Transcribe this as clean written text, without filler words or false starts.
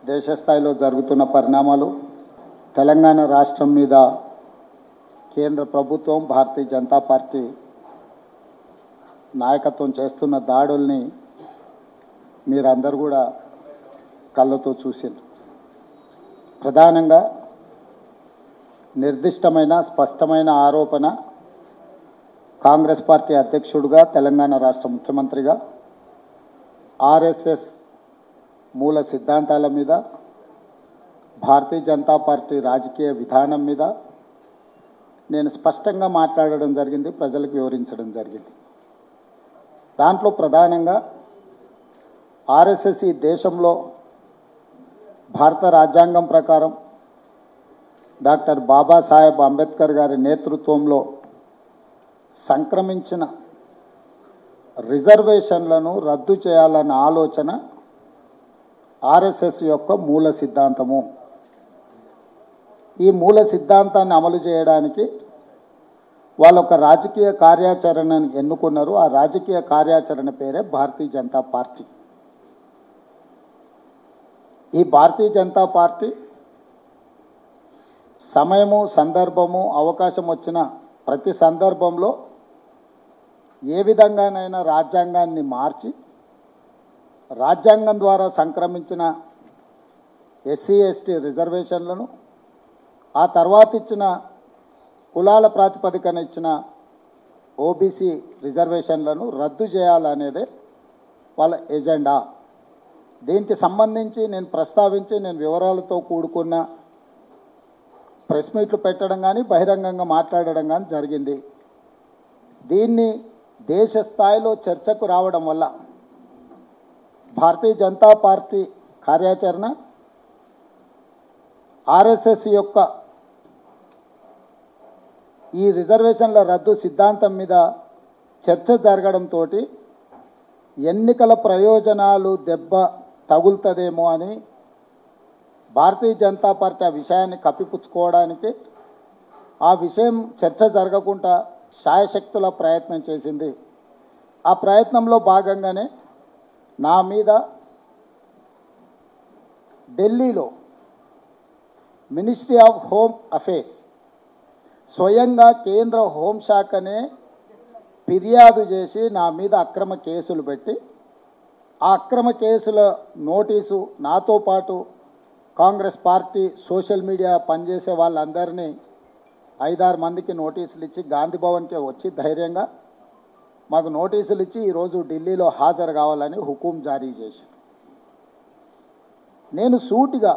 దేశ స్థాయిలో జరుగుతున్న పరిణామాలు, తెలంగాణ రాష్ట్రం మీద కేంద్ర ప్రభుత్వం భారతీయ జనతా పార్టీ నాయకత్వం చేస్తున్న దాడుల్ని మీరందరూ కూడా కళ్ళతో చూసిండ్రు. ప్రధానంగా నిర్దిష్టమైన స్పష్టమైన ఆరోపణ కాంగ్రెస్ పార్టీ అధ్యక్షుడిగా, తెలంగాణ రాష్ట్ర ముఖ్యమంత్రిగా ఆర్ఎస్ఎస్ మూల సిద్ధాంతాల మీద, భారతీయ జనతా పార్టీ రాజకీయ విధానం మీద నేను స్పష్టంగా మాట్లాడడం జరిగింది, ప్రజలకు వివరించడం జరిగింది. దాంట్లో ప్రధానంగా ఆర్ఎస్ఎస్ ఈ దేశంలో భారత రాజ్యాంగం ప్రకారం డాక్టర్ బాబాసాహెబ్ అంబేద్కర్ గారి నేతృత్వంలో సంక్రమించిన రిజర్వేషన్లను రద్దు చేయాలన్న ఆలోచన ఆర్ఎస్ఎస్ యొక్క మూల సిద్ధాంతము. ఈ మూల సిద్ధాంతాన్ని అమలు చేయడానికి వాళ్ళు ఒక రాజకీయ కార్యాచరణను ఎన్నుకున్నారు. ఆ రాజకీయ కార్యాచరణ పేరే భారతీయ జనతా పార్టీ. ఈ భారతీయ జనతా పార్టీ సమయము, సందర్భము, అవకాశం వచ్చిన ప్రతి సందర్భంలో ఏ విధంగానైనా రాజ్యాంగాన్ని మార్చి, రాజ్యాంగం ద్వారా సంక్రమించిన ఎస్సీ ఎస్టీ రిజర్వేషన్లను, ఆ తర్వాత ఇచ్చిన కులాల ప్రాతిపదికన ఇచ్చిన ఓబీసీ రిజర్వేషన్లను రద్దు చేయాలనేదే వాళ్ళ ఎజెండా. దీనికి సంబంధించి నేను ప్రస్తావించి నేను వివరాలతో కూడుకున్న ప్రెస్ మీట్లు పెట్టడం కానీ, బహిరంగంగా మాట్లాడడం కానీ జరిగింది. దీన్ని దేశ స్థాయిలో చర్చకు రావడం వల్ల భారతీయ జనతా పార్టీ కార్యాచరణ, ఆర్ఎస్ఎస్ యొక్క ఈ రిజర్వేషన్ల రద్దు సిద్ధాంతం మీద చర్చ జరగడంతో ఎన్నికల ప్రయోజనాలు దెబ్బ తగులుతుందేమో అని భారతీయ జనతా పార్టీ ఆ విషయాన్ని కప్పిపుచ్చుకోవడానికి, ఆ విషయం చర్చ జరగకుండా శాయశక్తుల ప్రయత్నం చేసింది. ఆ ప్రయత్నంలో భాగంగానే నా మీద ఢిల్లీలో మినిస్ట్రీ ఆఫ్ హోమ్ అఫేర్స్ స్వయంగా కేంద్ర హోంశాఖనే ఫిర్యాదు చేసి నా మీద అక్రమ కేసులు పెట్టి, ఆ అక్రమ కేసుల నోటీసు నాతో పాటు కాంగ్రెస్ పార్టీ సోషల్ మీడియా పనిచేసే వాళ్ళందరినీ 5-6 మందికి నోటీసులు ఇచ్చి గాంధీ భవన్కే వచ్చి ధైర్యంగా మాకు నోటీసులు ఇచ్చి ఈరోజు ఢిల్లీలో హాజరు కావాలని హుకుం జారీ చేశారు. నేను సూటిగా